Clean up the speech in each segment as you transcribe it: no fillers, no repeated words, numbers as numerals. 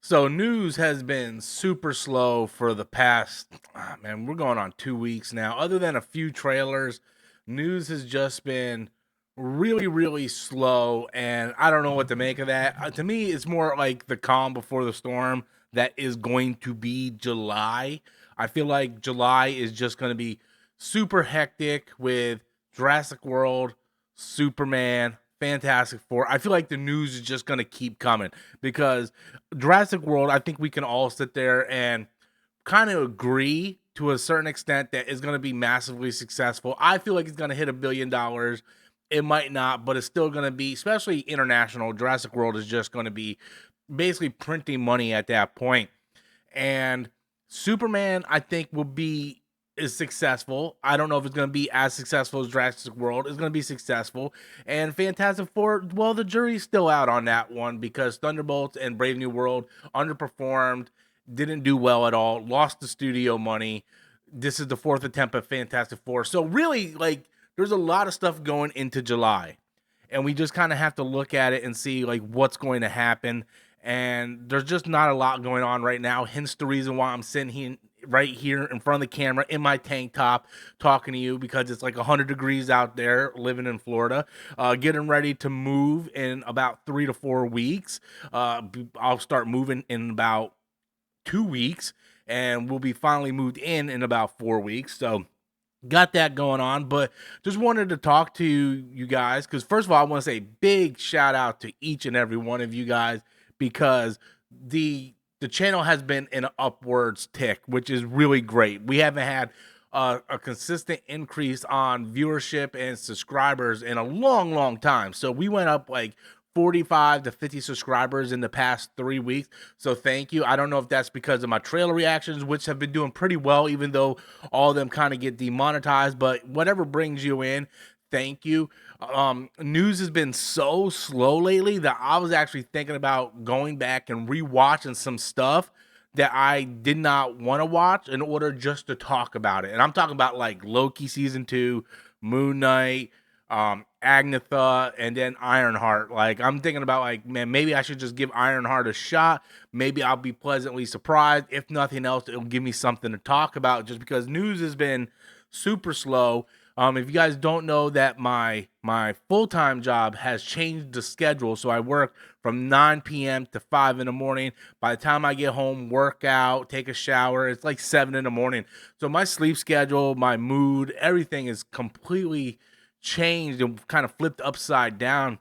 So news has been super slow for the past, man, we're going on 2 weeks now. Other than a few trailers, news has just been really, really slow, and I don't know what to make of that. To me, it's more like the calm before the storm that is going to be July. I feel like July is just going to be super hectic with Jurassic World, Superman, Fantastic Four. I feel like the news is just going to keep coming because Jurassic World, I think we can all sit there and kind of agree to a certain extent that it's going to be massively successful. I feel like it's going to hit $1 billion. It might not, but it's still going to be, especially international. Jurassic World is just going to be basically printing money at that point. And Superman, I think, will be is successful. I don't know if it's going to be as successful as Jurassic World. It's going to be successful. And Fantastic Four, well, the jury's still out on that one because Thunderbolts and Brave New World underperformed, didn't do well at all, lost the studio money. This is the fourth attempt at Fantastic Four. So really, like, there's a lot of stuff going into July. And we just kind of have to look at it and see like what's going to happen. And there's just not a lot going on right now. Hence the reason why I'm sitting here right here in front of the camera in my tank top talking to you because it's like 100 degrees out there living in Florida, getting ready to move in about 3 to 4 weeks. I'll start moving in about 2 weeks and we'll be finally moved in about 4 weeks. So got that going on, but just wanted to talk to you guys because first of all, I want to say big shout out to each and every one of you guys because the channel has been in an upwards tick, which is really great. We haven't had a consistent increase on viewership and subscribers in a long, long time. So we went up like 45 to 50 subscribers in the past 3 weeks. So thank you. I don't know if that's because of my trailer reactions, which have been doing pretty well, even though all of them kind of get demonetized. But whatever brings you in, thank you. News has been so slow lately that I was actually thinking about going back and rewatching some stuff that I did not want to watch in order just to talk about it. And I'm talking about like Loki season 2, Moon Knight, Agnetha, and then Ironheart. Like I'm thinking about like, man, maybe I should just give Ironheart a shot. Maybe I'll be pleasantly surprised. If nothing else, it'll give me something to talk about just because news has been super slow. If you guys don't know that my full-time job has changed the schedule, so I work from 9 p.m. to 5 in the morning. By the time I get home, work out, take a shower, it's like 7 in the morning. So my sleep schedule, my mood, everything is completely changed and kind of flipped upside down.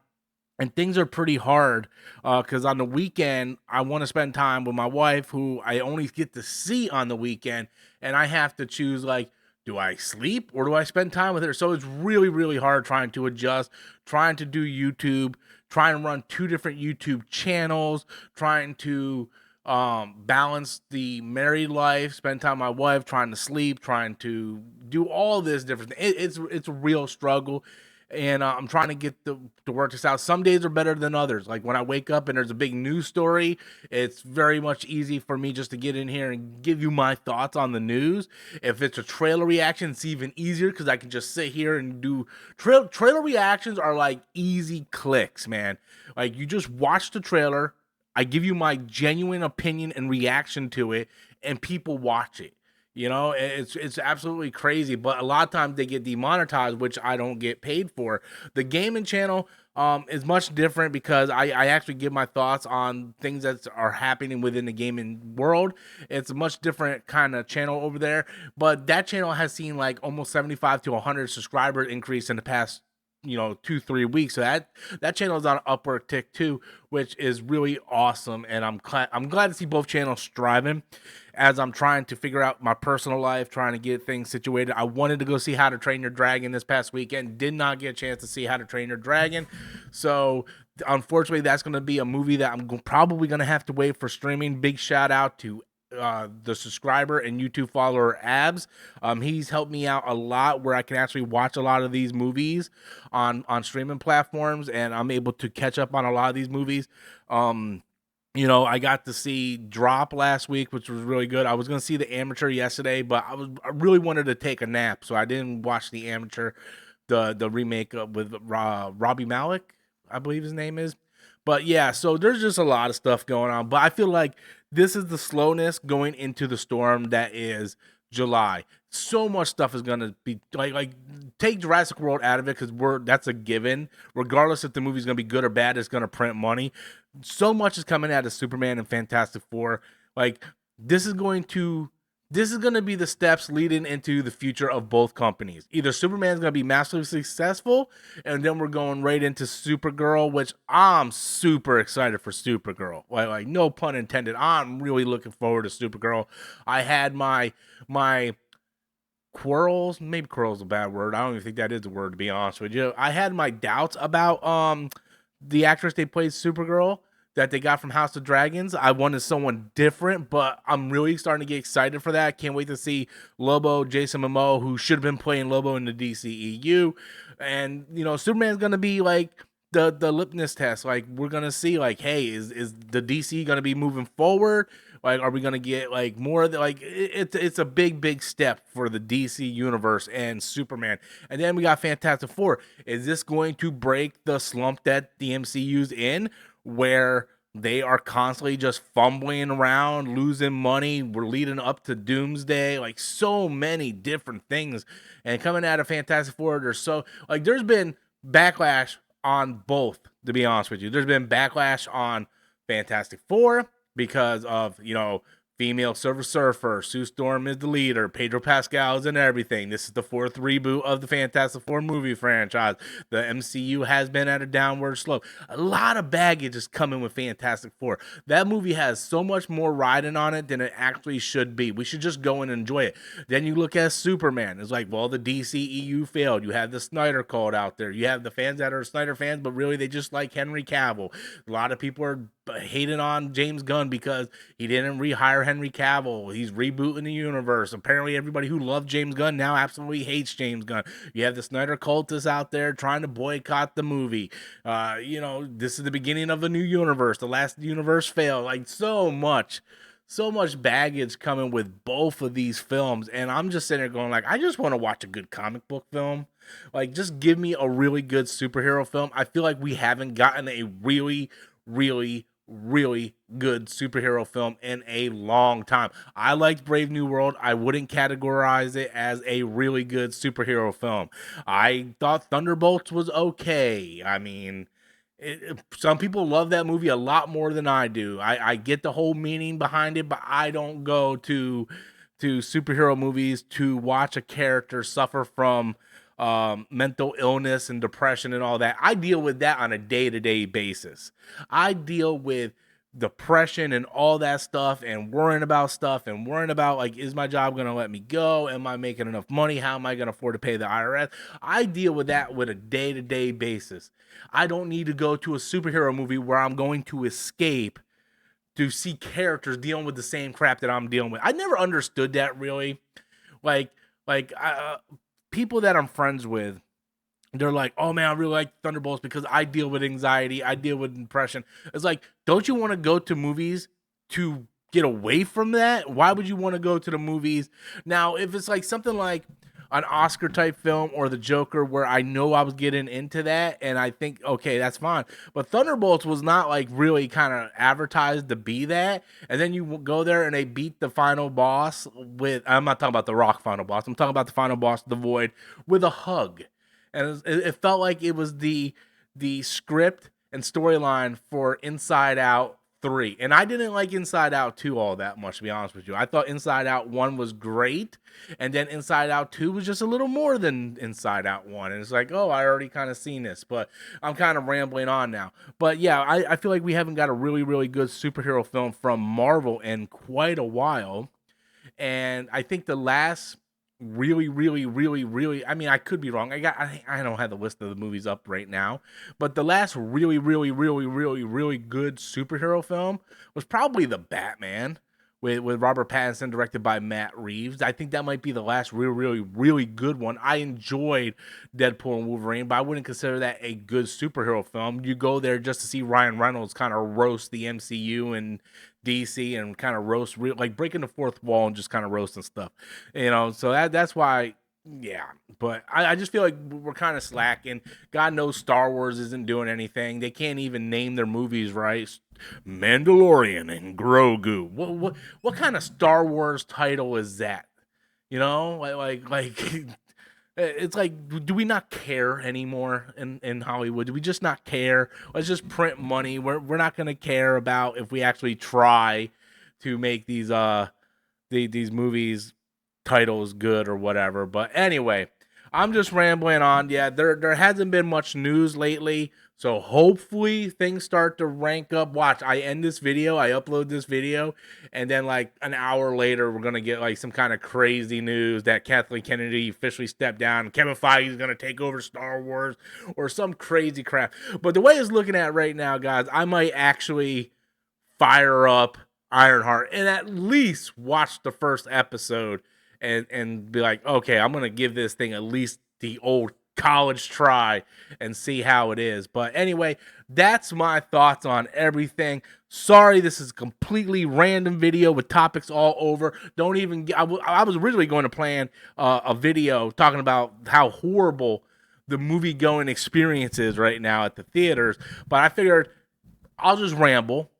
And things are pretty hard because on the weekend, I want to spend time with my wife, who I only get to see on the weekend. And I have to choose, like, do I sleep or do I spend time with her? So it's really, really hard trying to adjust, trying to do YouTube, trying to run two different YouTube channels, trying to balance the married life, spend time with my wife, trying to sleep, trying to do all this different. It's a real struggle, and I'm trying to get to work this out. Some days are better than others. Like when I wake up and there's a big news story, it's very much easy for me just to get in here and give you my thoughts on the news. If it's a trailer reaction, it's even easier because I can just sit here and do trailer reactions are like easy clicks, man. Like you just watch the trailer, I give you my genuine opinion and reaction to it, and people watch it. You know, it's absolutely crazy, but a lot of times they get demonetized, which I don't get paid for. The gaming channel is much different because I actually give my thoughts on things that are happening within the gaming world. It's a much different kind of channel over there, but that channel has seen like almost 75 to 100 subscriber increase in the past 2-3 weeks. So that channel is on an upward tick too, which is really awesome. And I'm glad to see both channels striving as I'm trying to figure out my personal life, trying to get things situated. I wanted to go see How to Train Your Dragon this past weekend, did not get a chance to see How to Train Your Dragon. So unfortunately, that's going to be a movie that I'm probably going to have to wait for streaming. Big shout out to the subscriber and YouTube follower Abs. He's helped me out a lot where I can actually watch a lot of these movies on streaming platforms, and I'm able to catch up on a lot of these movies. I got to see Drop last week, which was really good. I was going to see The Amateur yesterday, but I really wanted to take a nap, so I didn't watch The Amateur, the remake with Robbie Malik, I believe his name is. But yeah, so there's just a lot of stuff going on. But I feel like this is the slowness going into the storm that is July. So much stuff is gonna be like take Jurassic World out of it because that's a given. Regardless if the movie's gonna be good or bad, it's gonna print money. So much is coming out of Superman and Fantastic Four. Like this is going to this is going to be the steps leading into the future of both companies. Either Superman's going to be massively successful, and then we're going right into Supergirl, which I'm super excited for Supergirl. Like no pun intended. I'm really looking forward to Supergirl. I had my quarrels, maybe quarrels is a bad word. I don't even think that is a word, to be honest with you. I had my doubts about the actress they played Supergirl that they got from House of Dragons. I wanted someone different, but I'm really starting to get excited for that. Can't wait to see Lobo, Jason Momoa, who should have been playing Lobo in the DCEU. And, you know, Superman's going to be like the litmus test. Like, we're going to see, like, hey, is the DC going to be moving forward? Like, are we going to get, like, more of the, like, it's a big step for the DC universe and Superman. And then we got Fantastic Four. Is this going to break the slump that the MCU's in, where they are constantly just fumbling around, losing money? We're leading up to Doomsday, like so many different things. And coming out of Fantastic Four, there's been backlash on both, to be honest with you. There's been backlash on Fantastic Four because of, you know, female Silver Surfer, Sue Storm is the leader, Pedro Pascal is in everything. This is the fourth reboot of the Fantastic Four movie franchise. The MCU has been at a downward slope. A lot of baggage is coming with Fantastic Four. That movie has so much more riding on it than it actually should be. We should just go and enjoy it. Then you look at Superman. It's like, well, the DCEU failed. You have the Snyder Code out there. You have the fans that are Snyder fans, but really they just like Henry Cavill. A lot of people are hating on James Gunn because he didn't rehire Henry Cavill. He's rebooting the universe. Apparently everybody who loved James Gunn now absolutely hates James Gunn. You have the Snyder cultists out there trying to boycott the movie. You know, this is the beginning of a new universe. The last universe failed. Like so much baggage coming with both of these films. And I'm just sitting there going like, I just want to watch a good comic book film. Like, just give me a really good superhero film. I feel like we haven't gotten a really good superhero film in a long time. I liked Brave New World. I wouldn't categorize it as a really good superhero film. I thought Thunderbolts was okay. I mean, some people love that movie a lot more than I do. I get the whole meaning behind it, but I don't go to superhero movies to watch a character suffer from mental illness and depression and all that. I deal with that on a day-to-day basis. I deal with depression and all that stuff and worrying about like, is my job going to let me go? Am I making enough money? How am I going to afford to pay the IRS? I deal with that with a day-to-day basis. I don't need to go to a superhero movie where I'm going to escape to see characters dealing with the same crap that I'm dealing with. I never understood that really. Like people that I'm friends with, they're like, oh man, I really like Thunderbolts because I deal with anxiety, I deal with depression. It's like, don't you want to go to movies to get away from that? Why would you want to go to the movies? Now, if it's like something like an Oscar type film or The Joker, where I know I was getting into that and I think, okay, that's fine. But Thunderbolts was not like really kind of advertised to be that. And then you go there and they beat the final boss with, I'm not talking about the Rock final boss, I'm talking about the final boss, The Void, with a hug. And it felt like it was the script and storyline for Inside Out 3. And I didn't like Inside Out 2 all that much, to be honest with you. I thought Inside Out 1 was great, and then Inside Out 2 was just a little more than Inside Out 1. And it's like, oh, I already kind of seen this, but I'm kind of rambling on now. But yeah, I feel like we haven't got a really good superhero film from Marvel in quite a while. And I think the last really, I mean, I could be wrong. I don't have the list of the movies up right now, but the last really good superhero film was probably The Batman with Robert Pattinson, directed by Matt Reeves. I think that might be the last really good one. I enjoyed Deadpool and Wolverine, but I wouldn't consider that a good superhero film. You go there just to see Ryan Reynolds kind of roast the MCU and DC and kind of roast, like breaking the fourth wall and just kind of roasting stuff, you know. So that's why Yeah, but I just feel like we're kind of slacking. God knows Star Wars isn't doing anything. They can't even name their movies right. Mandalorian and Grogu. What kind of Star Wars title is that? You know, it's like, do we not care anymore in Hollywood? Do we just not care? Let's just print money. We're not gonna care about if we actually try to make these movies titles good or whatever. But anyway, I'm just rambling on. Yeah, there hasn't been much news lately. So hopefully things start to rank up. Watch, I end this video, I upload this video, and then like an hour later, we're gonna get like some kind of crazy news that Kathleen Kennedy officially stepped down. Kevin Feige is gonna take over Star Wars or some crazy crap. But the way it's looking at right now, guys, I might actually fire up Ironheart and at least watch the first episode and be like, okay, I'm gonna give this thing at least the old college try and see how it is. But anyway, that's my thoughts on everything. Sorry, this is a completely random video with topics all over. Don't even. I was originally going to plan a video talking about how horrible the movie going experience is right now at the theaters, but I figured I'll just ramble.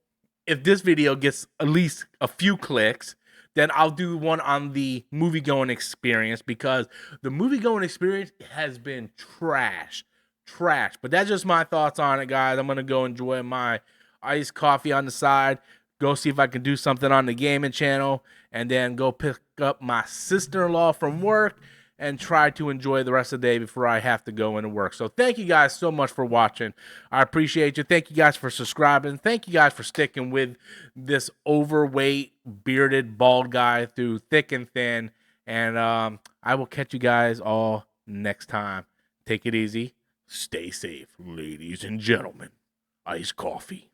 If this video gets at least a few clicks, then I'll do one on the movie going experience, because the movie going experience has been trash. Trash. But that's just my thoughts on it, guys. I'm going to go enjoy my iced coffee on the side, go see if I can do something on the gaming channel, and then go pick up my sister-in-law from work and try to enjoy the rest of the day before I have to go into work. So thank you guys so much for watching. I appreciate you. Thank you guys for subscribing. Thank you guys for sticking with this overweight, bearded, bald guy through thick and thin. And I will catch you guys all next time. Take it easy. Stay safe, ladies and gentlemen. Iced coffee.